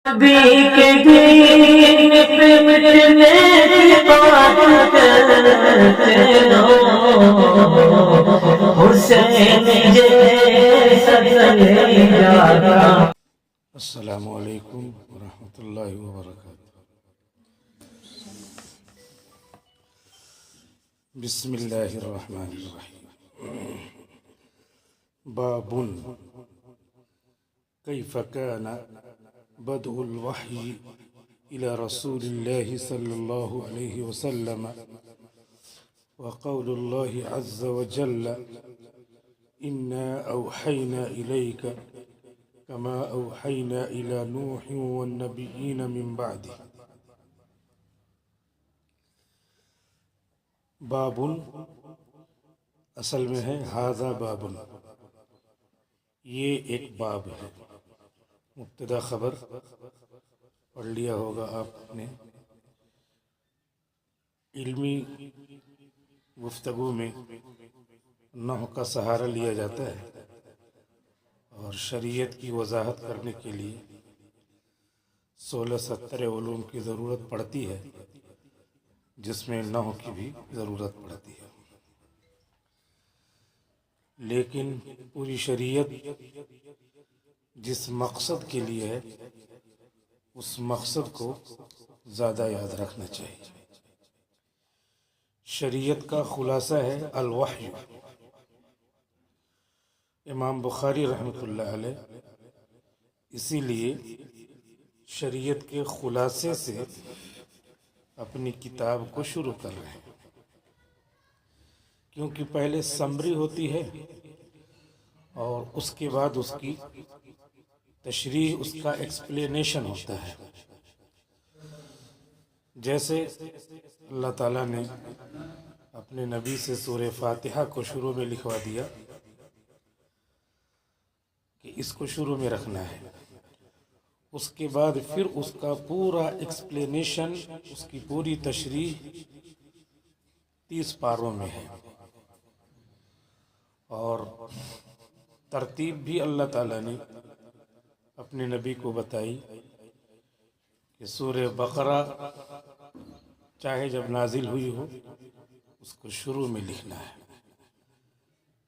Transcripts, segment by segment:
نبی کے دین پہ مٹنے کی بات کرتے ہو، حسین جیسا جاتا۔ السلام علیکم ورحمۃ اللہ وبرکاتہ۔ بسم اللہ الرحمن الرحیم۔ باب کیف کان بدء الوحی الى رسول اللہ صلی اللہ علیہ وسلم وقول اللہ عز وجل انا اوحینا الیک كما أوحينا إلى نوح والنبيين من بعده۔ باب اصل میں ہے ھذا باب، یہ ایک باب ہے۔ مبتدا خبر پڑھ لیا ہوگا آپ نے۔ علمی گفتگو میں نحو کا سہارا لیا جاتا ہے اور شریعت کی وضاحت کرنے کے لیے 16-17 علوم کی ضرورت پڑتی ہے، جس میں نحو کی بھی ضرورت پڑتی ہے۔ لیکن پوری شریعت جس مقصد کے لیے ہے، اس مقصد کو زیادہ یاد رکھنا چاہیے۔ شریعت کا خلاصہ ہے الوحی۔ امام بخاری رحمۃ اللہ علیہ اسی لیے شریعت کے خلاصے سے اپنی کتاب کو شروع کر رہے ہیں، کیونکہ پہلے سمری ہوتی ہے اور اس کے بعد اس کی تشریح، اس کا ایکسپلینیشن ہوتا ہے۔ جیسے اللہ تعالیٰ نے اپنے نبی سے سورہ فاتحہ کو شروع میں لکھوا دیا کہ اس کو شروع میں رکھنا ہے، اس کے بعد پھر اس کا پورا ایکسپلینیشن، اس کی پوری تشریح 30 پاروں میں ہے۔ اور ترتیب بھی اللہ تعالیٰ نے اپنے نبی کو بتائی کہ سورہ بقرہ چاہے جب نازل ہوئی ہو، اس کو شروع میں لکھنا ہے۔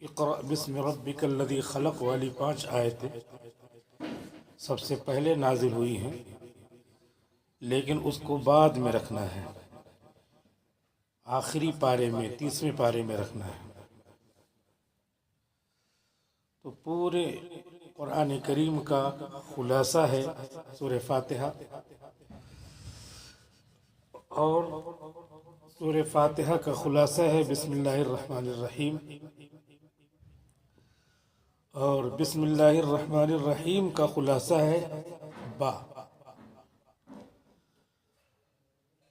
اقرأ بسم ربک الذی خلق والی 5 آیتیں سب سے پہلے نازل ہوئی ہیں، لیکن اس کو بعد میں رکھنا ہے، آخری پارے میں 30ویں پارے میں رکھنا ہے۔ تو پورے قرآن کریم کا خلاصہ ہے سورہ فاتحہ، اور سورہ فاتحہ کا خلاصہ ہے بسم اللہ الرحمن الرحیم، اور بسم اللہ الرحمن الرحیم کا خلاصہ ہے با۔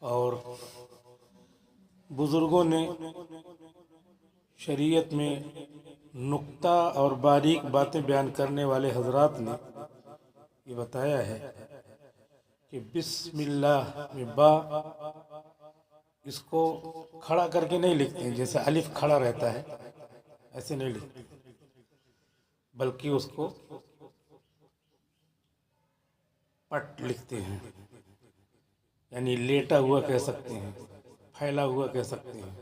اور بزرگوں نے شریعت میں نکتہ اور باریک باتیں بیان کرنے والے حضرات نے یہ بتایا ہے کہ بسم اللہ میں با، اس کو کھڑا کر کے نہیں لکھتے ہیں جیسے الف کھڑا رہتا ہے، ایسے نہیں لکھتے، بلکہ اس کو پٹ لکھتے ہیں، یعنی لیٹا ہوا کہہ سکتے ہیں، پھیلا ہوا کہہ سکتے ہیں،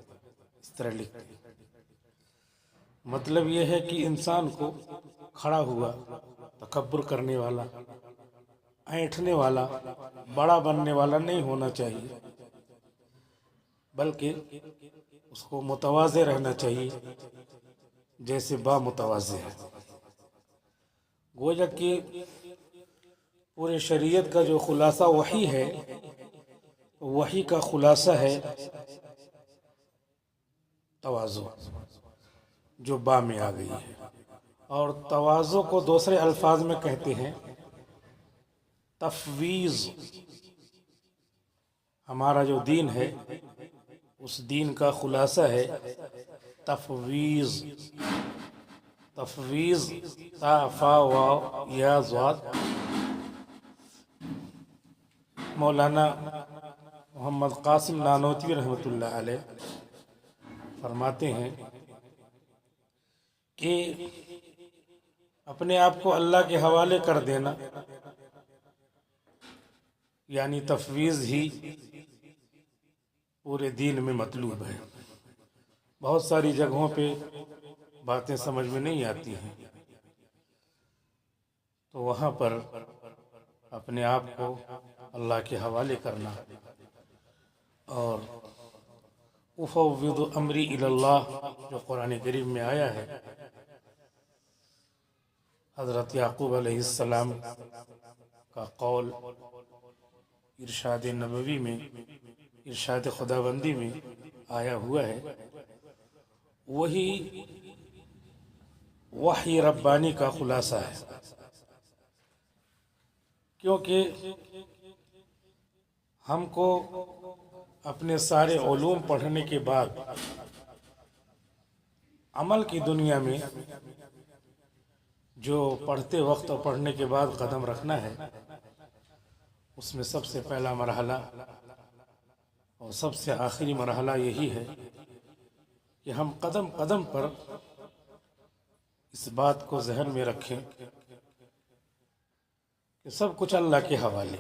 اس طرح لکھتے ہیں۔ مطلب یہ ہے کہ انسان کو کھڑا ہوا، تکبر کرنے والا، اینٹھنے والا، بڑا بننے والا نہیں ہونا چاہیے، بلکہ اس کو متواضع رہنا چاہیے، جیسے با متواضع ہے۔ گویا کہ پورے شریعت کا جو خلاصہ وحی ہے، وحی کا خلاصہ ہے تواضع، جو با میں آ گئی ہے۔ اور تواضع کو دوسرے الفاظ میں کہتے ہیں تفویض۔ ہمارا جو دین ہے، اس دین کا خلاصہ ہے تفویض۔ تفویض تا فا واو یا ضاد۔ مولانا محمد قاسم نانوتوی رحمۃ اللہ علیہ فرماتے ہیں کہ اپنے آپ کو اللہ کے حوالے کر دینا یعنی تفویض ہی پورے دین میں مطلوب ہے۔ بہت ساری جگہوں پہ باتیں سمجھ میں نہیں آتی ہیں، تو وہاں پر اپنے آپ کو اللہ کے حوالے کرنا اور افوض امری الی اللہ جو قرآن کریم میں آیا ہے، حضرت یعقوب علیہ السلام کا قول ارشاد نبوی میں، ارشاد خداوندی میں آیا ہوا ہے، وہی وحی ربانی کا خلاصہ ہے۔ کیونکہ ہم کو اپنے سارے علوم پڑھنے کے بعد عمل کی دنیا میں جو پڑھتے وقت اور پڑھنے کے بعد قدم رکھنا ہے، اس میں سب سے پہلا مرحلہ اور سب سے آخری مرحلہ یہی ہے کہ ہم قدم قدم پر اس بات کو ذہن میں رکھیں کہ سب کچھ اللہ کے حوالے۔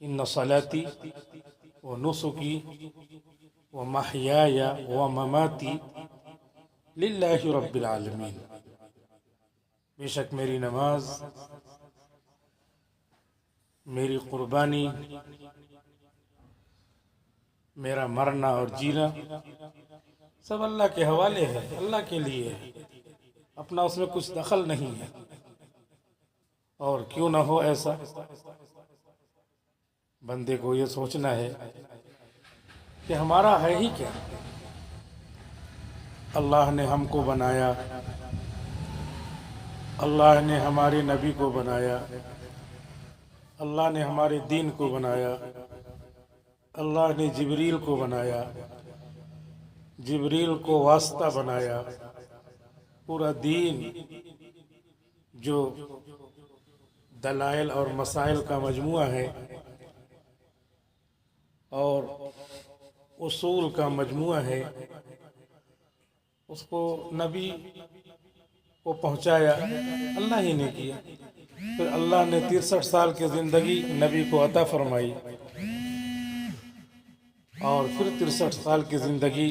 ان صلاتی و نسکی و محیای و مماتی للہ رب العالمین، بے شک میری نماز، میری قربانی، میرا مرنا اور جینا سب اللہ کے حوالے ہے، اللہ کے لیے ہے، اپنا اس میں کچھ دخل نہیں ہے۔ اور کیوں نہ ہو ایسا، بندے کو یہ سوچنا ہے کہ ہمارا ہے ہی کیا؟ اللہ نے ہم کو بنایا، اللہ نے ہمارے نبی کو بنایا، اللہ نے ہمارے دین کو بنایا، اللہ نے جبریل کو بنایا، جبریل کو واسطہ بنایا۔ پورا دین جو دلائل اور مسائل کا مجموعہ ہے اور اصول کا مجموعہ ہے، اس کو نبی کو پہنچایا اللہ ہی نے کیا۔ پھر اللہ نے 63 سال کی زندگی نبی کو عطا فرمائی، اور پھر 63 سال کی زندگی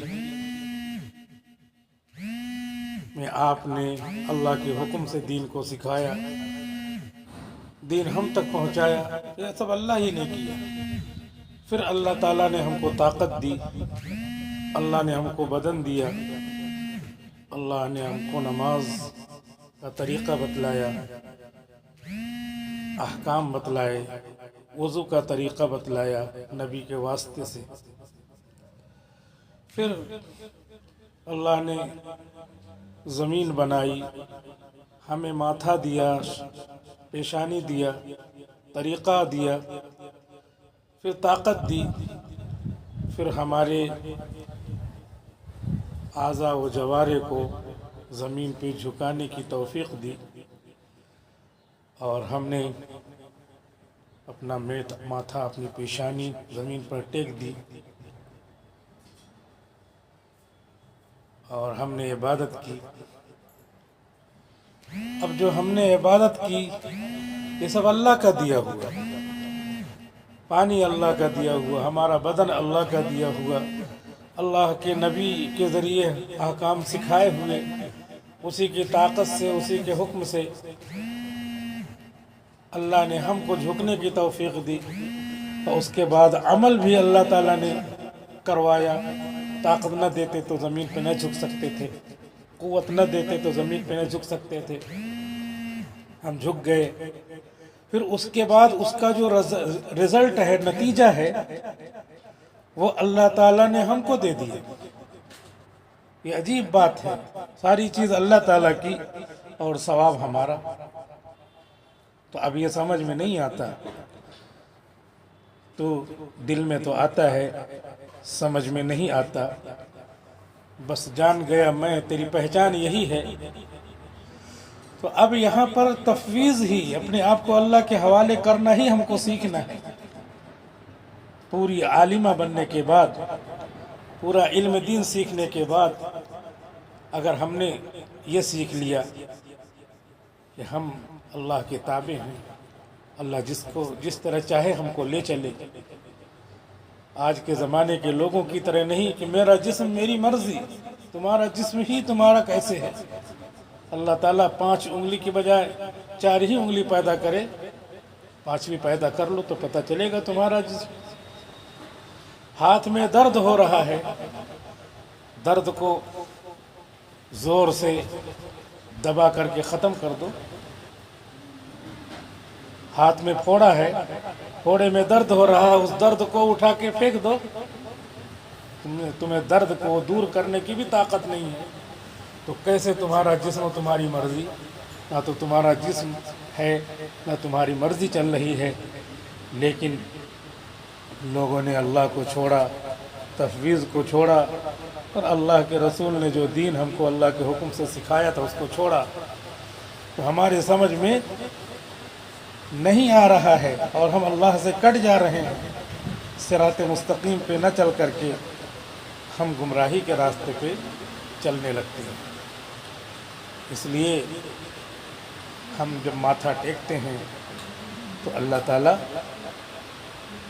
میں آپ نے اللہ کے حکم سے دین کو سکھایا، دین ہم تک پہنچایا۔ یہ سب اللہ ہی نے کیا۔ پھر اللہ تعالیٰ نے ہم کو طاقت دی، اللہ نے ہم کو بدن دیا، اللہ نے ہم کو نماز کا طریقہ بتلایا، احکام بتلائے، وضو کا طریقہ بتلایا نبی کے واسطے سے۔ پھر اللہ نے زمین بنائی، ہمیں ماتھا دیا، پیشانی دیا، طریقہ دیا، پھر طاقت دی، پھر ہمارے اعضاء و جوارح کو زمین پہ جھکانے کی توفیق دی، اور ہم نے اپنا ماتھا، اپنی پیشانی زمین پر ٹیک دی، اور ہم نے عبادت کی۔ اب جو ہم نے عبادت کی، یہ سب اللہ کا دیا ہوا، پانی اللہ کا دیا ہوا، ہمارا بدن اللہ کا دیا ہوا، اللہ کے نبی کے ذریعے احکام سکھائے ہوئے، اسی کی طاقت سے، اسی کے حکم سے اللہ نے ہم کو جھکنے کی توفیق دی۔ اور اس کے بعد عمل بھی اللہ تعالیٰ نے کروایا۔ طاقت نہ دیتے تو زمین پہ نہ جھک سکتے تھے، قوت نہ دیتے تو زمین پہ نہ جھک سکتے تھے، ہم جھک گئے۔ پھر اس کے بعد اس کا جو رزلٹ ہے، نتیجہ ہے، وہ اللہ تعالیٰ نے ہم کو دے دیا۔ یہ عجیب بات ہے، ساری چیز اللہ تعالیٰ کی اور ثواب ہمارا۔ تو اب یہ سمجھ میں نہیں آتا، تو دل میں تو آتا ہے، سمجھ میں نہیں آتا۔ بس جان گیا میں، تیری پہچان یہی ہے۔ تو اب یہاں پر تفویض ہی، اپنے آپ کو اللہ کے حوالے کرنا ہی ہم کو سیکھنا ہے۔ پوری عالمہ بننے کے بعد، پورا علم دین سیکھنے کے بعد، اگر ہم نے یہ سیکھ لیا کہ ہم اللہ کے تابع ہیں، اللہ جس طرح چاہے ہم کو لے چلے. آج کے زمانے کے لوگوں کی طرح نہیں کہ میرا جسم میری مرضی. تمہارا جسم ہی تمہارا کیسے ہے؟ اللہ تعالیٰ 5 انگلی کی بجائے 4 ہی انگلی پیدا کرے، 5ویں پیدا کر لو تو پتہ چلے گا تمہارا جسم. ہاتھ میں درد ہو رہا ہے، درد کو زور سے دبا کر کے ختم کر دو. ہاتھ میں پھوڑا ہے، پھوڑے میں درد ہو رہا ہے، اس درد کو اٹھا کے پھینک دو. تمہیں درد کو دور کرنے کی بھی طاقت نہیں ہے تو کیسے تمہارا جسم و تمہاری مرضی؟ نہ تو تمہارا جسم ہے نہ تمہاری مرضی چل رہی ہے. لیکن لوگوں نے اللہ کو چھوڑا، تفویض کو چھوڑا، اور اللہ کے رسول نے جو دین ہم کو اللہ کے حکم سے سکھایا تھا اس کو چھوڑا. تو ہمارے سمجھ میں نہیں آ رہا ہے اور ہم اللہ سے کٹ جا رہے ہیں. صراط مستقیم پہ نہ چل کر کے ہم گمراہی کے راستے پہ چلنے لگتے ہیں. اس لیے ہم جب ماتھا ٹیکتے ہیں تو اللہ تعالیٰ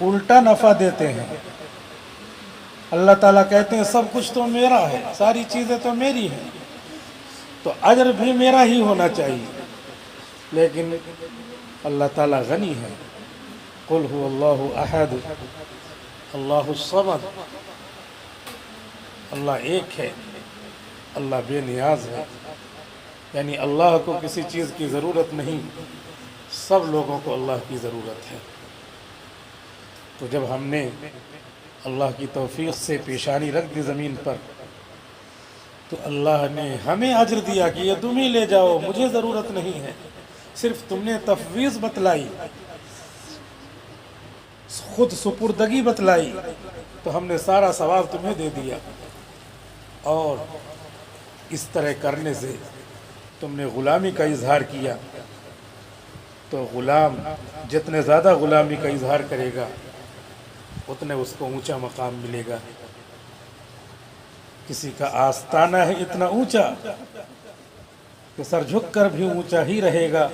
الٹا نفع دیتے ہیں. اللہ تعالیٰ کہتے ہیں سب کچھ تو میرا ہے، ساری چیزیں تو میری ہیں، تو اجر بھی میرا ہی ہونا چاہیے. لیکن اللہ تعالیٰ غنی ہے. قل هو اللہ احد اللہ الصمد. اللہ ایک ہے، اللہ بے نیاز ہے. یعنی اللہ کو کسی چیز کی ضرورت نہیں، سب لوگوں کو اللہ کی ضرورت ہے. تو جب ہم نے اللہ کی توفیق سے پیشانی رکھ دی زمین پر تو اللہ نے ہمیں اجر دیا کہ یہ تم ہی لے جاؤ، مجھے ضرورت نہیں ہے. صرف تم نے تفویض بتلائی، خود سپردگی بتلائی تو ہم نے سارا ثواب تمہیں دے دیا. اور اس طرح کرنے سے تم نے غلامی کا اظہار کیا تو غلام جتنے زیادہ غلامی کا اظہار کرے گا اتنے اس کو اونچا مقام ملے گا. کسی کا آستانہ ہے اتنا اونچا کہ سر جھک کر بھی اونچا ہی رہے گا.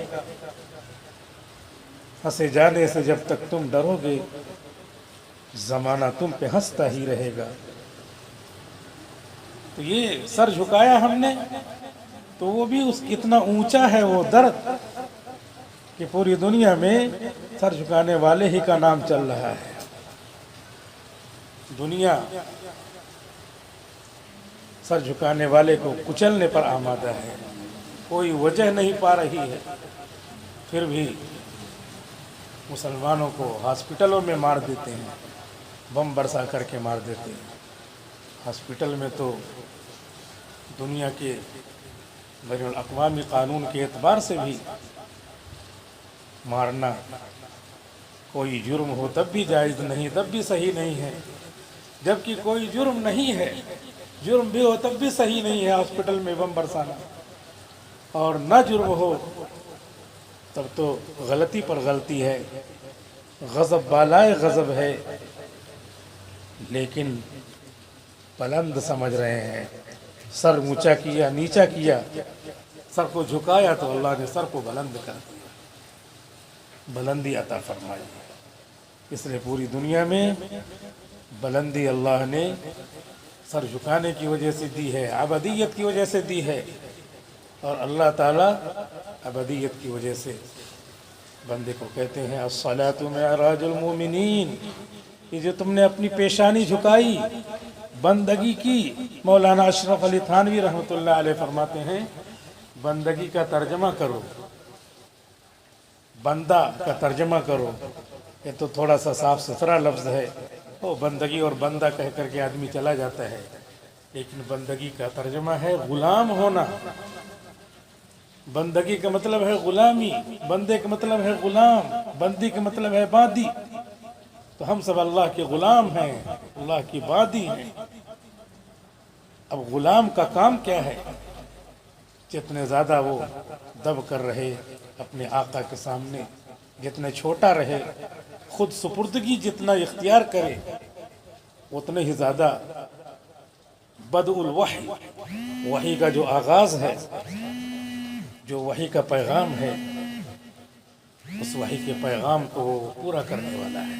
ہنسے جانے سے جب تک تم ڈرو گے زمانہ تم پہ ہنستا ہی رہے گا. تو یہ سر جھکایا ہم نے تو وہ بھی اتنا اونچا ہے وہ درد کہ پوری دنیا میں سر جھکانے والے ہی کا نام چل رہا ہے. دنیا سر جھکانے والے کو کچلنے پر آمادہ ہے، کوئی وجہ نہیں پا رہی ہے. پھر بھی مسلمانوں کو ہاسپٹلوں میں مار دیتے ہیں، بم برسا کر کے مار دیتے ہیں. ہاسپٹل میں تو دنیا کے بین الاقوامی قانون کے اعتبار سے بھی مارنا کوئی جرم ہو تب بھی جائز نہیں، تب بھی صحیح نہیں ہے. جبکہ کوئی جرم نہیں ہے، جرم بھی ہو تب بھی صحیح نہیں ہے ہاسپٹل میں بم برسانا. اور نہ جرم ہو تب تو غلطی پر غلطی ہے، غضب بالائے غضب ہے. لیکن بلند سمجھ رہے ہیں، سر اونچا کیا نیچا کیا، سر کو جھکایا تو اللہ نے سر کو بلند کر دیا، بلندی عطا فرمائی. اس لیے پوری دنیا میں بلندی اللہ نے سر جھکانے کی وجہ سے دی ہے، ابدیت کی وجہ سے دی ہے. اور اللہ تعالیٰ ابدیت کی وجہ سے بندے کو کہتے ہیں الصلاۃ معراج المومنین. یہ جو تم نے اپنی پیشانی جھکائی، بندگی کی. مولانا اشرف علی تھانوی رحمۃ اللہ علیہ فرماتے ہیں بندگی کا ترجمہ کرو، بندہ کا ترجمہ کرو. یہ تو تھوڑا سا صاف ستھرا لفظ ہے، وہ بندگی اور بندہ کہہ کر کے آدمی چلا جاتا ہے. لیکن بندگی کا ترجمہ ہے غلام ہونا. بندگی کا مطلب ہے غلامی، بندے کا مطلب ہے غلام، بندی کا مطلب ہے بادی. تو ہم سب اللہ کے غلام ہیں، اللہ کی بادی ہیں. اب غلام کا کام کیا ہے؟ جتنے زیادہ وہ دب کر رہے اپنے آقا کے سامنے، جتنے چھوٹا رہے، خود سپردگی جتنا اختیار کرے، اتنے ہی زیادہ بدء الوحی، وحی کا جو آغاز ہے، جو وحی کا پیغام ہے، اس وحی کے پیغام کو پورا کرنے والا ہے۔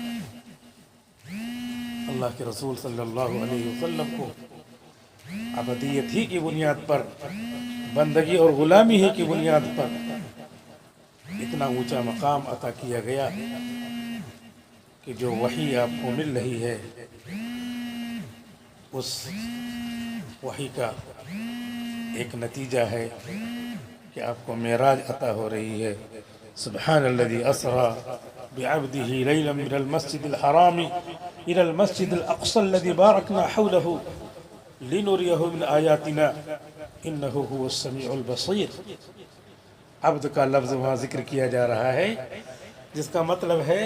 اللہ کے رسول صلی اللہ علیہ وسلم کو عبدیت ہی کی بنیاد پر، بندگی اور غلامی ہی کی بنیاد پر اتنا اونچا مقام عطا کیا گیا کہ جو وحی آپ کو مل رہی ہے اس وحی کا ایک نتیجہ ہے کہ آپ کو معراج عطا ہو رہی ہے۔ سبحان الذي اسرا بعبده ليلا من المسجد الحرام الى المسجد الاقصى الذي باركنا حوله لنريه من آیاتنا انه هو السمیع البصیر۔ عبد کا لفظ وہاں ذکر کیا جا رہا ہے، جس کا مطلب ہے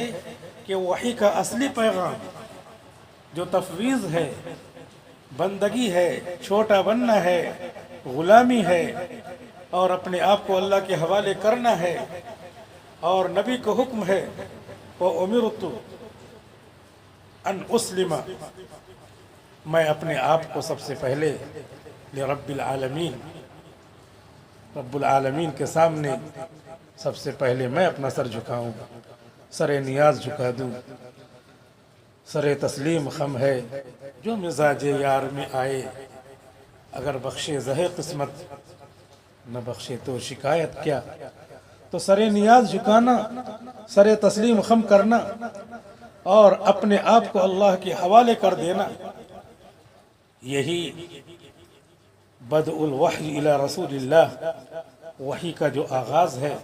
کہ وحی کا اصلی پیغام جو تفویض ہے، بندگی ہے، چھوٹا بننا ہے، غلامی ہے، اور اپنے آپ کو اللہ کے حوالے کرنا ہے، اور نبی کو حکم ہے وَأُمِرْتُ أَنْ أُسْلِمَ، میں اپنے آپ کو سب سے پہلے لرب العالمین، رب العالمین کے سامنے سب سے پہلے میں اپنا سر جھکاؤں، سر نیاز جھکا دوں، سر تسلیم خم ہے جو مزاج یار میں آئے، اگر بخشے زہ قسمت نہ بخشے تو شکایت کیا۔ تو سر نیاز جھکانا، سر تسلیم خم کرنا اور اپنے آپ کو اللہ کے حوالے کر دینا، یہی بدء الوحی الی رسول اللہ، وحی کا جو آغاز ہے،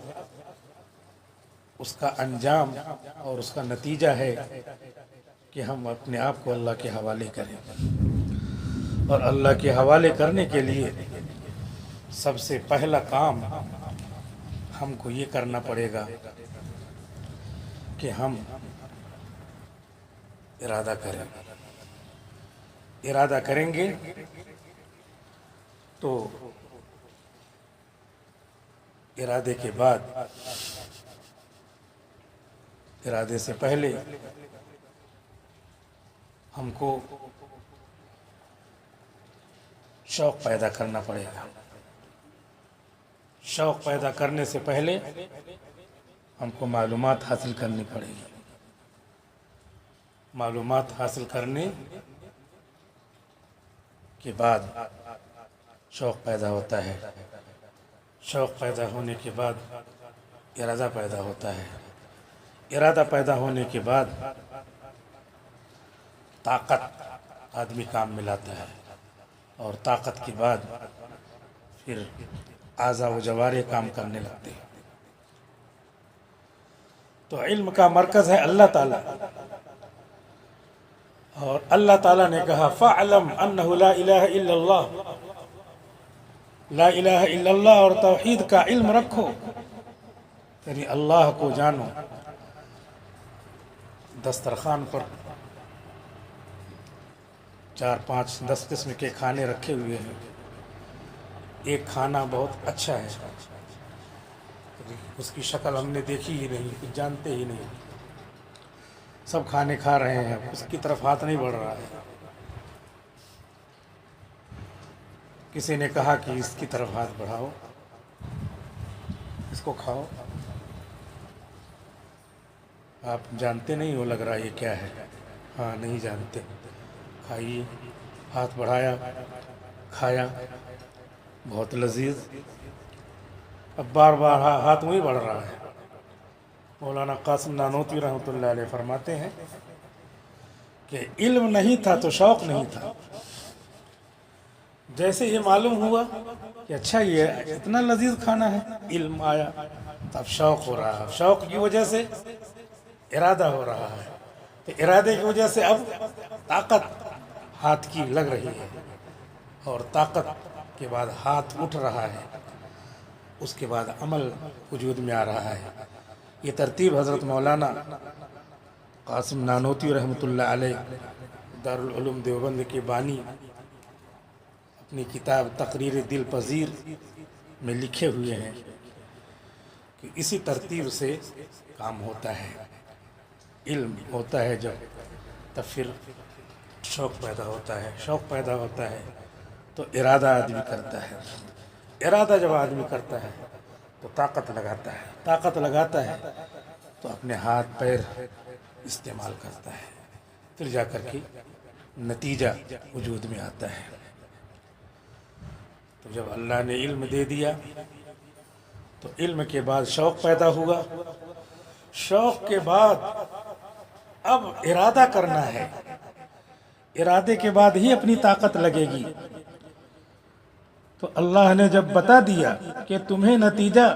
اس کا انجام اور اس کا نتیجہ ہے کہ ہم اپنے آپ کو اللہ کے حوالے کریں۔ اور اللہ کے حوالے کرنے کے لیے سب سے پہلا کام ہم کو یہ کرنا پڑے گا کہ ہم ارادہ کریں۔ ارادہ کریں گے تو ارادے کے بعد، ارادے سے پہلے ہم کو شوق پیدا کرنا پڑے گا۔ شوق پیدا کرنے سے پہلے ہم کو معلومات حاصل کرنی پڑے گی۔ معلومات حاصل کرنے کے بعد شوق پیدا ہوتا ہے۔ شوق پیدا ہونے کے بعد ارادہ پیدا ہوتا ہے۔ ارادہ پیدا ہونے کے بعد طاقت آدمی کام میں لاتا ہے، اور طاقت کے بعد پھر اعضاء و جوارح کام کرنے لگتے ہیں۔ تو علم کا مرکز ہے اللہ تعالیٰ، اور اللہ تعالیٰ نے کہا فَاعْلَمْ أَنَّهُ لَا إِلَهَ إِلَّا اللَّهُ، لا الہ الا اللہ اور توحید کا علم رکھو، یعنی اللہ کو جانو۔ دسترخوان پر 4 5 10 قسم کے کھانے رکھے ہوئے ہیں، ایک کھانا بہت اچھا ہے، اس کی شکل ہم نے دیکھی ہی نہیں، کچھ جانتے ہی نہیں، سب کھانے کھا رہے ہیں، اس کی طرف ہاتھ نہیں بڑھ رہا ہے۔ کسی نے کہا کہ اس کی طرف ہاتھ بڑھاؤ، اس کو کھاؤ، آپ جانتے نہیں ہو، لگ رہا یہ کیا ہے؟ ہاں نہیں جانتے، کھائیے۔ ہاتھ بڑھایا، کھایا، بہت لذیذ۔ اب بار بار ہاتھ وہی بڑھ رہا ہے۔ مولانا قاسم نانوتوی رحمۃ اللہ علیہ فرماتے ہیں کہ علم نہیں تھا تو شوق نہیں تھا۔ جیسے یہ معلوم ہوا کہ اچھا یہ اتنا لذیذ کھانا ہے، علم آیا، اب شوق ہو رہا ہے، شوق کی وجہ سے ارادہ ہو رہا ہے، تو ارادے کی وجہ سے اب طاقت ہاتھ کی لگ رہی ہے، اور طاقت کے بعد ہاتھ اٹھ رہا ہے، اس کے بعد عمل وجود میں آ رہا ہے۔ یہ ترتیب حضرت مولانا قاسم نانوتوی رحمۃ اللہ علیہ دارالعلوم دیوبند کے بانی اپنی کتاب تقریر دل پذیر میں لکھے ہوئے ہیں کہ اسی ترتیب سے کام ہوتا ہے۔ علم ہوتا ہے جب، تب پھر شوق پیدا ہوتا ہے، شوق پیدا ہوتا ہے تو ارادہ آدمی کرتا ہے، ارادہ جب آدمی کرتا ہے تو طاقت لگاتا ہے، طاقت لگاتا ہے تو اپنے ہاتھ پیر استعمال کرتا ہے، پھر جا کر کے نتیجہ وجود میں آتا ہے۔ تو جب اللہ نے علم دے دیا تو علم کے بعد شوق پیدا ہوا، شوق کے بعد اب ارادہ کرنا ہے، ارادے کے بعد ہی اپنی طاقت لگے گی۔ تو اللہ نے جب بتا دیا کہ تمہیں نتیجہ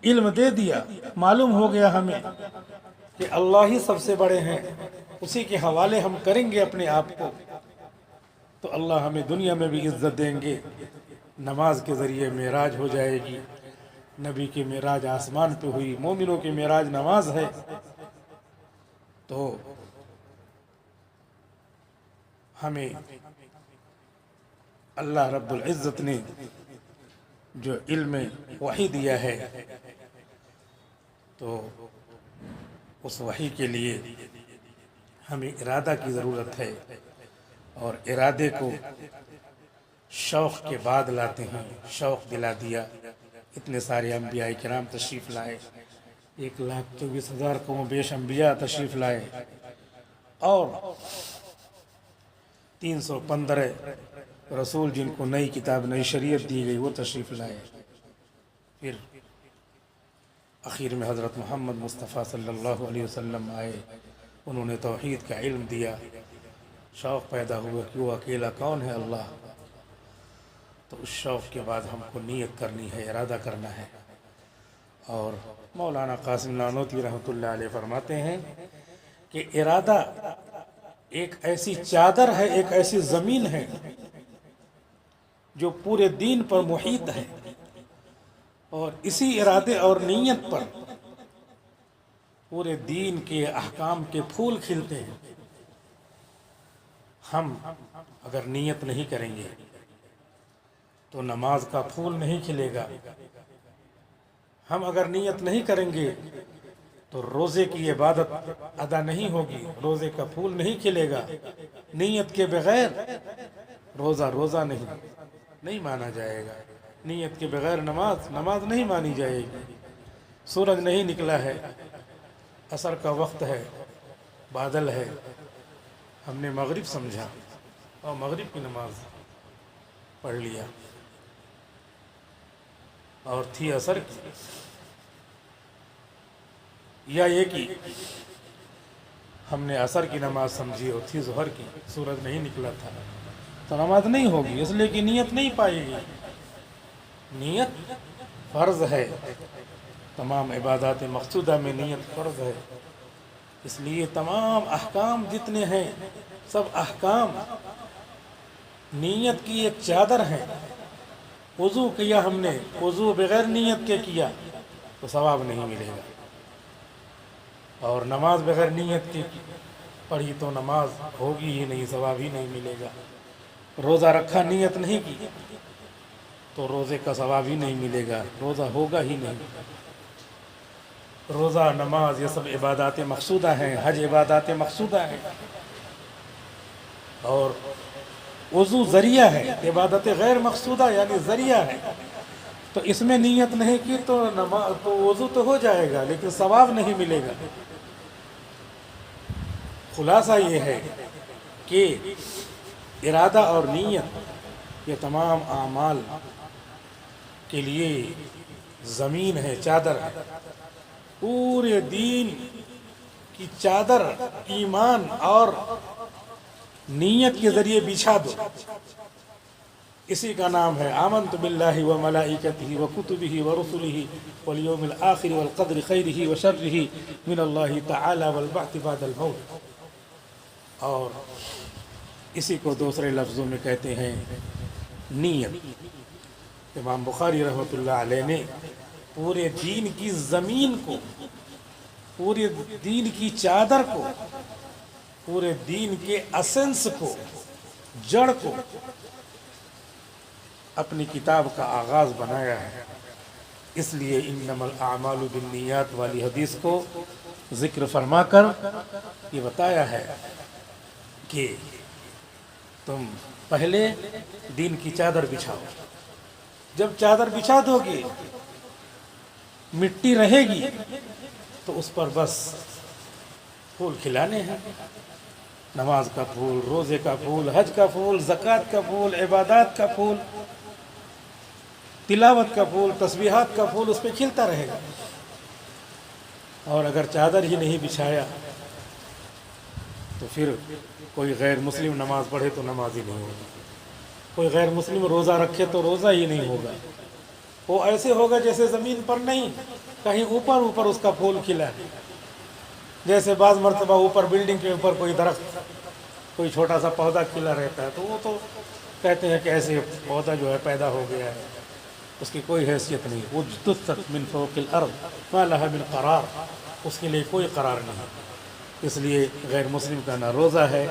علم دے دیا، معلوم ہو گیا ہمیں کہ اللہ ہی سب سے بڑے ہیں، اسی کے حوالے ہم کریں گے اپنے آپ کو، تو اللہ ہمیں دنیا میں بھی عزت دیں گے۔ نماز کے ذریعے معراج ہو جائے گی، نبی کی معراج آسمان پہ ہوئی، مومنوں کی معراج نماز ہے۔ تو ہمیں اللہ رب العزت نے جو علم وحی دیا ہے، تو اس وحی کے لیے ہمیں ارادہ کی ضرورت ہے، اور ارادے کو شوق کے بعد لاتے ہیں۔ شوق دلا دیا، اتنے سارے انبیاء کرام تشریف لائے، 1,24,000 قوم بیش انبیاء تشریف لائے، اور 315 رسول جن کو نئی کتاب نئی شریعت دی گئی وہ تشریف لائے۔ پھر آخر میں حضرت محمد مصطفیٰ صلی اللہ علیہ وسلم آئے، انہوں نے توحید کا علم دیا، شوق پیدا ہوا کہ وہ اکیلا کون ہے اللہ۔ تو اس شوق کے بعد ہم کو نیت کرنی ہے، ارادہ کرنا ہے۔ اور مولانا قاسم نانوتوی رحمۃ اللہ علیہ فرماتے ہیں کہ ارادہ ایک ایسی چادر ہے، ایک ایسی زمین ہے جو پورے دین پر محیط ہے، اور اسی ارادے اور نیت پر پورے دین کے احکام کے پھول کھلتے ہیں۔ ہم اگر نیت نہیں کریں گے تو نماز کا پھول نہیں کھلے گا، ہم اگر نیت نہیں کریں گے تو روزے کی عبادت ادا نہیں ہوگی، روزے کا پھول نہیں کھلے گا۔ نیت کے بغیر روزہ نہیں مانا جائے گا، نیت کے بغیر نماز نہیں مانی جائے گی۔ سورج نہیں نکلا ہے، عصر کا وقت ہے، بادل ہے، ہم نے مغرب سمجھا اور مغرب کی نماز پڑھ لیا، اور تھی عصر کی، یا یہ کہ ہم نے عصر کی نماز سمجھی اور تھی ظہر کی، سورج نہیں نکلا تھا، تو نماز نہیں ہوگی، اس لیے کہ نیت نہیں پائے گی۔ نیت فرض ہے، تمام عبادات مقصودہ میں نیت فرض ہے، اس لیے تمام احکام جتنے ہیں سب احکام نیت کی ایک چادر ہے۔ وضو کیا ہم نے، وضو بغیر نیت کے کیا تو ثواب نہیں ملے گا، اور نماز بغیر نیت کے پڑھی تو نماز ہوگی ہی نہیں، ثواب ہی نہیں ملے گا۔ روزہ رکھا، نیت نہیں کی تو روزے کا ثواب ہی نہیں ملے گا، روزہ ہوگا ہی نہیں۔ روزہ، نماز، یہ سب عبادات مقصودہ ہیں، حج عبادات مقصودہ ہیں، اور وضو ذریعہ ہے، عبادت غیر مقصودہ یعنی ذریعہ ہے۔ تو اس میں نیت نہیں کی تو وضو تو ہو جائے گا لیکن ثواب نہیں ملے گا۔ خلاصہ یہ ہے کہ ارادہ اور نیت یہ تمام اعمال کے لیے زمین ہے، چادر ہے۔ پورے دین کی چادر ایمان اور نیت کے ذریعے بچھا دو، اسی کا نام ہے آمنت باللہ و ملائکتہ و کتبہ و رسلہ والیوم الآخر والقدر خیرہ و شرہ من اللہ تعالی والبعث بعد الموت۔ اور اسی کو دوسرے لفظوں میں کہتے ہیں نیت۔ امام بخاری رحمۃ اللہ علیہ نے پورے دین کی زمین کو، پورے دین کی چادر کو، پورے دین کے اسنس کو، جڑ کو اپنی کتاب کا آغاز بنایا ہے۔ اس لیے انما الاعمال بالنیات والی حدیث کو ذکر فرما کر یہ بتایا ہے کہ تم پہلے دین کی چادر بچھاؤ، جب چادر بچھا دو گے، مٹی رہے گی تو اس پر بس پھول کھلانے ہیں، نماز کا پھول، روزے کا پھول، حج کا پھول، زکوٰۃ کا پھول، عبادات کا پھول، تلاوت کا پھول، تسبیحات کا پھول اس پہ کھلتا رہے گا۔ اور اگر چادر ہی نہیں بچھایا تو پھر کوئی غیر مسلم نماز پڑھے تو نماز ہی نہیں ہوگی، کوئی غیر مسلم روزہ رکھے تو روزہ ہی نہیں ہوگا، وہ ایسے ہوگا جیسے زمین پر نہیں، کہیں اوپر اوپر اس کا پھول کھلا ہے۔ جیسے بعض مرتبہ اوپر بلڈنگ کے اوپر کوئی درخت، کوئی چھوٹا سا پودا کھلا رہتا ہے تو وہ تو کہتے ہیں کہ ایسے پودا جو ہے پیدا ہو گیا ہے، اس کی کوئی حیثیت نہیں۔ اجتثت من فوق الارض ما لها من قرار، اس کے لیے کوئی قرار نہیں۔ اس لیے غیر مسلم کا نہ روزہ ہے،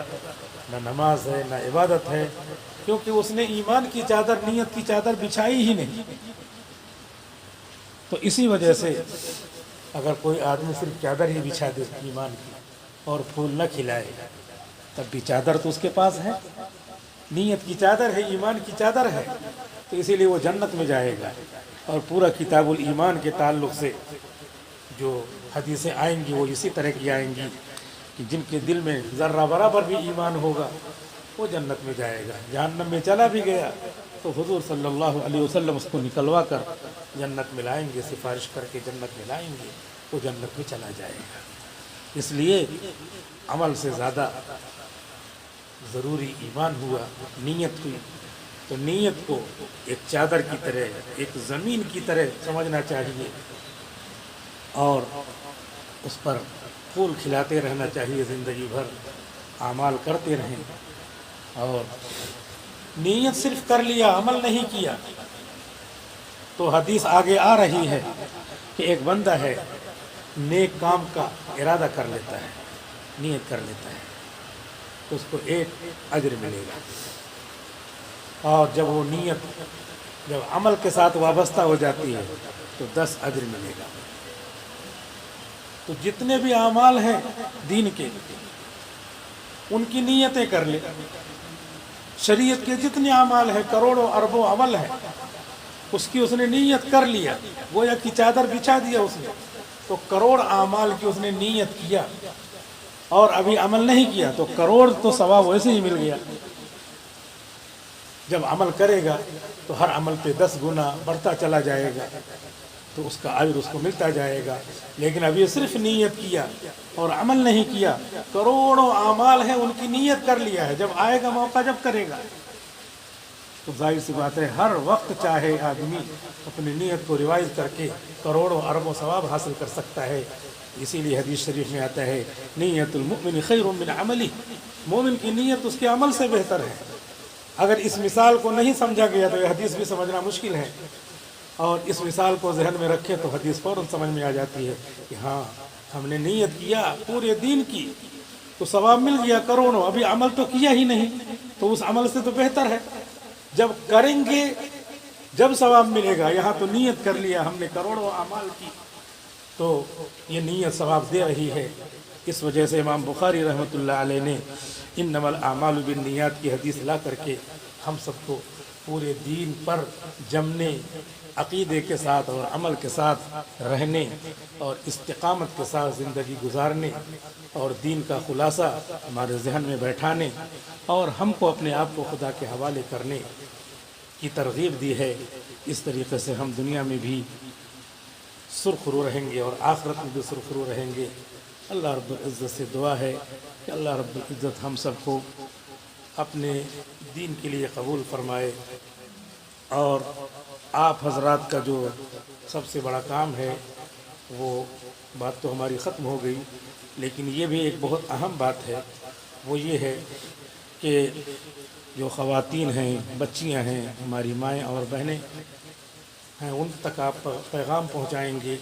نہ نماز ہے، نہ عبادت ہے، کیونکہ اس نے ایمان کی چادر، نیت کی چادر بچھائی ہی نہیں۔ تو اسی وجہ سے اگر کوئی آدمی صرف چادر ہی بچھا دے ایمان کی اور پھول نہ کھلائے، تب بھی چادر تو اس کے پاس ہے، نیت کی چادر ہے، ایمان کی چادر ہے، تو اسی لیے وہ جنت میں جائے گا۔ اور پورا کتاب الایمان کے تعلق سے جو حدیثیں آئیں گی وہ اسی طرح کی آئیں گی کہ جن کے دل میں ذرہ برابر بھی ایمان ہوگا وہ جنت میں جائے گا۔ جہنم میں چلا بھی گیا تو حضور صلی اللہ علیہ وسلم اس کو نکلوا کر جنت میں لائیں گے، سفارش کر کے جنت میں لائیں گے، وہ جنت میں چلا جائے گا۔ اس لیے عمل سے زیادہ ضروری ایمان ہوا، نیت ہوئی۔ تو نیت کو ایک چادر کی طرح، ایک زمین کی طرح سمجھنا چاہیے اور اس پر پھول کھلاتے رہنا چاہیے، زندگی بھر اعمال کرتے رہیں۔ اور نیت صرف کر لیا، عمل نہیں کیا، تو حدیث آگے آ رہی ہے کہ ایک بندہ ہے نیک کام کا ارادہ کر لیتا ہے، نیت کر لیتا ہے تو اس کو 1 اجر ملے گا، اور جب وہ نیت جب عمل کے ساتھ وابستہ ہو جاتی ہے تو 10 اجر ملے گا۔ تو جتنے بھی اعمال ہیں دین کے ان کی نیتیں کر لے، شریعت کے جتنے اعمال ہیں، کروڑوں اربوں عمل ہیں، اس کی اس نے نیت کر لیا، گویا کی چادر بچھا دیا اس نے، تو کروڑ اعمال کی اس نے نیت کیا اور ابھی عمل نہیں کیا تو کروڑ تو ثواب ویسے ہی مل گیا۔ جب عمل کرے گا تو ہر عمل پہ 10 گنا بڑھتا چلا جائے گا، تو اس کا اجر اس کو ملتا جائے گا۔ لیکن اب یہ صرف نیت کیا اور عمل نہیں کیا، کروڑوں اعمال ہیں ان کی نیت کر لیا ہے، جب آئے گا موقع جب کرے گا تو ظاہر سی بات ہے ہر وقت چاہے آدمی اپنی نیت کو ریوائز کر کے کروڑوں اربوں ثواب حاصل کر سکتا ہے۔ اسی لیے حدیث شریف میں آتا ہے نیت المؤمن خیر من عملی، مومن کی نیت اس کے عمل سے بہتر ہے۔ اگر اس مثال کو نہیں سمجھا گیا تو یہ حدیث بھی سمجھنا مشکل ہے، اور اس مثال کو ذہن میں رکھے تو حدیث فوراً سمجھ میں آ جاتی ہے کہ ہاں ہم نے نیت کیا پورے دین کی تو ثواب مل گیا کروڑوں، ابھی عمل تو کیا ہی نہیں تو اس عمل سے تو بہتر ہے، جب کریں گے جب ثواب ملے گا۔ یہاں تو نیت کر لیا ہم نے کروڑوں اعمال کی تو یہ نیت ثواب دے رہی ہے۔ اس وجہ سے امام بخاری رحمۃ اللہ علیہ نے انما الاعمال بالنیات کی حدیث لا کر کے ہم سب کو پورے دین پر جمنے، عقیدے کے ساتھ اور عمل کے ساتھ رہنے اور استقامت کے ساتھ زندگی گزارنے اور دین کا خلاصہ ہمارے ذہن میں بیٹھانے اور ہم کو اپنے آپ کو خدا کے حوالے کرنے کی ترغیب دی ہے۔ اس طریقے سے ہم دنیا میں بھی سرخرو رہیں گے اور آخرت میں بھی سرخرو رہیں گے۔ اللہ رب العزت سے دعا ہے کہ اللہ رب العزت ہم سب کو اپنے دین کے لیے قبول فرمائے، اور آپ حضرات کا جو سب سے بڑا کام ہے وہ بات تو ہماری ختم ہو گئی، لیکن یہ بھی ایک بہت اہم بات ہے، وہ یہ ہے کہ جو خواتین ہیں، بچیاں ہیں، ہماری مائیں اور بہنیں ہیں، ان تک آپ پیغام پہنچائیں گے۔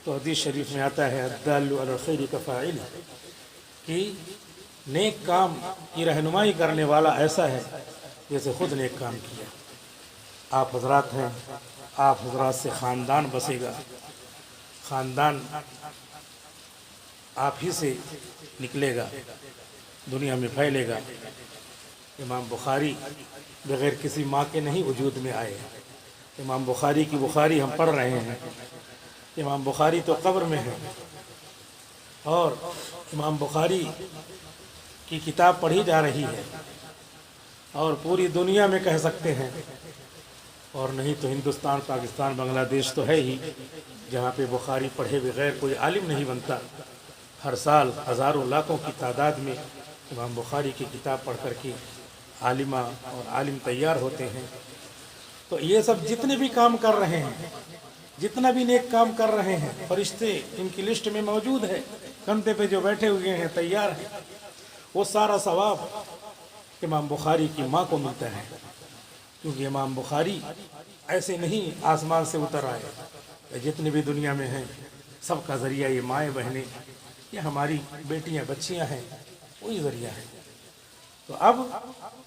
تو حدیث شریف میں آتا ہے الدال علی الخیر کفاعل، کہ نیک کام کی رہنمائی کرنے والا ایسا ہے جیسے خود نیک کام کیا۔ آپ حضرات ہیں، آپ حضرات سے خاندان بسے گا، خاندان آپ ہی سے نکلے گا، دنیا میں پھیلے گا۔ امام بخاری بغیر کسی ماں کے نہیں وجود میں آئے، امام بخاری کی بخاری ہم پڑھ رہے ہیں، امام بخاری تو قبر میں ہے، اور امام بخاری کی کتاب پڑھی جا رہی ہے، اور پوری دنیا میں کہہ سکتے ہیں، اور نہیں تو ہندوستان، پاکستان، بنگلہ دیش تو ہے ہی جہاں پہ بخاری پڑھے بغیر کوئی عالم نہیں بنتا۔ ہر سال ہزاروں لاکھوں کی تعداد میں امام بخاری کی کتاب پڑھ کر کے عالمہ اور عالم تیار ہوتے ہیں۔ تو یہ سب جتنے بھی کام کر رہے ہیں، جتنا بھی نیک کام کر رہے ہیں، فرشتے ان کی لسٹ میں موجود ہے، کندھے پہ جو بیٹھے ہوئے ہیں، تیار ہیں، وہ سارا ثواب امام بخاری کی ماں کو ملتا ہے، کیونکہ امام بخاری ایسے نہیں آسمان سے اتر آئے، جتنے بھی دنیا میں ہیں سب کا ذریعہ یہ مائیں بہنیں، یہ ہماری بیٹیاں بچیاں ہیں، وہی ذریعہ ہے۔ تو اب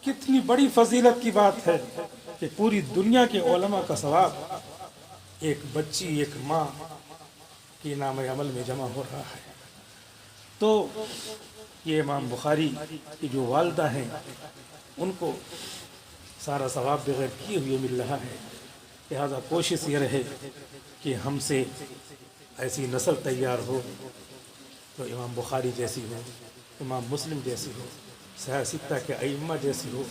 کتنی بڑی فضیلت کی بات ہے کہ پوری دنیا کے علماء کا ثواب ایک بچی، ایک ماں کے نام عمل میں جمع ہو رہا ہے۔ تو یہ امام بخاری کی جو والدہ ہیں ان کو سارا ثواب بغیر کیے ہوئے مل رہا ہے، لہذا کوشش یہ رہے کہ ہم سے ایسی نسل تیار ہو تو امام بخاری جیسی ہو، امام مسلم جیسی ہو، سیاستہ کے ائمہ جیسی ہو،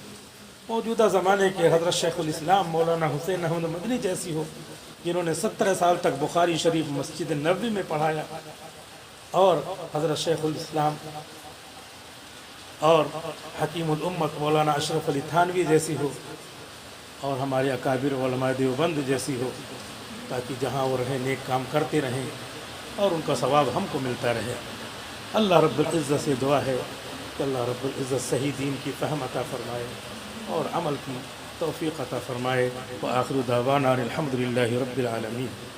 موجودہ زمانے کے حضرت شیخ الاسلام مولانا حسین احمد مدنی جیسی ہو، جنہوں نے 17 سال تک بخاری شریف مسجد نبوی میں پڑھایا، اور حضرت شیخ الاسلام اور حکیم الامت مولانا اشرف علی تھانوی جیسی ہو، اور ہمارے اکابر علماء دیوبند جیسی ہو، تاکہ جہاں وہ رہیں نیک کام کرتے رہیں اور ان کا ثواب ہم کو ملتا رہے۔ اللہ رب العزت سے دعا ہے کہ اللہ رب العزت صحیح دین کی فہم عطا فرمائے اور عمل کی توفیق عطا فرمائے۔ وآخر دعوانا الحمد للہ رب العالمین۔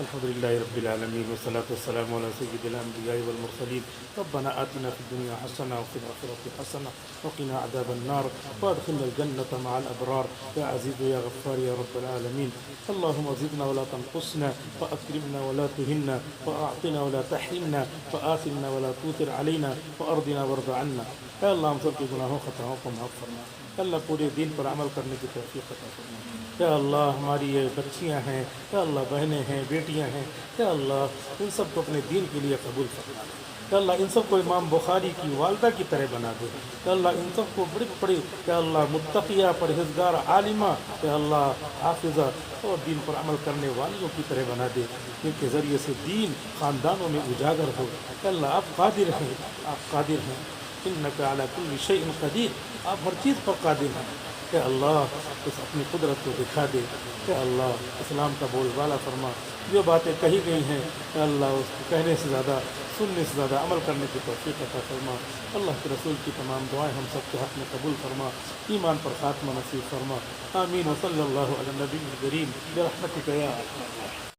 الحمد لله رب العالمين والصلاة والسلام على سيد الأنبياء والمرسلين ربنا آتنا في الدنيا حسنة وفي الآخرة حسنة وقنا عذاب النار وادخلنا الجنة مع الأبرار يا عزيز يا غفار يا رب العالمين اللهم زدنا ولا تنقصنا وأكرمنا ولا تهنا وأعطنا ولا تحرمنا وآثرنا ولا تؤثر علينا وأرضنا وارض عنا۔ اے اللہ ہم سب کے گناہوں خطاؤں کو معاف فرما، اے اللہ پورے دین پر عمل کرنے کی توفیق عطا فرما۔ اے اللہ ہماری یہ بچیاں ہیں، اے اللہ بہنیں ہیں، بیٹیاں ہیں، اے اللہ ان سب کو اپنے دین کے لیے قبول فرما دے، اے اللہ ان سب کو امام بخاری کی والدہ کی طرح بنا دے، اے اللہ ان سب کو بڑی بڑی اے اللہ متقیہ پرہیزگار عالمہ اے اللہ حافظہ اور دین پر عمل کرنے والیوں کی طرح بنا دے، جن کے ذریعے سے دین خاندانوں میں اجاگر ہو۔ اے اللہ آپ قادر ہیں، آپ قادر ہیں، انک علی کل شیء قدیر، آپ ہر چیز پر قادر ہیں۔ کہ اللہ اس اپنی قدرت کو دکھا دے، کہ اللہ اسلام کا بول بالا فرما، جو باتیں کہی گئی ہیں کہ اللہ اس کو کہنے سے زیادہ سننے سے زیادہ عمل کرنے کی توفیق عطا فرما۔ اللہ کے رسول کی تمام دعائیں ہم سب کے حق میں قبول فرما، ایمان پر خاتمہ نصیب فرما۔ آمین و صلی اللہ علی النبی الکریم برحمتک یا ارحم الراحمین۔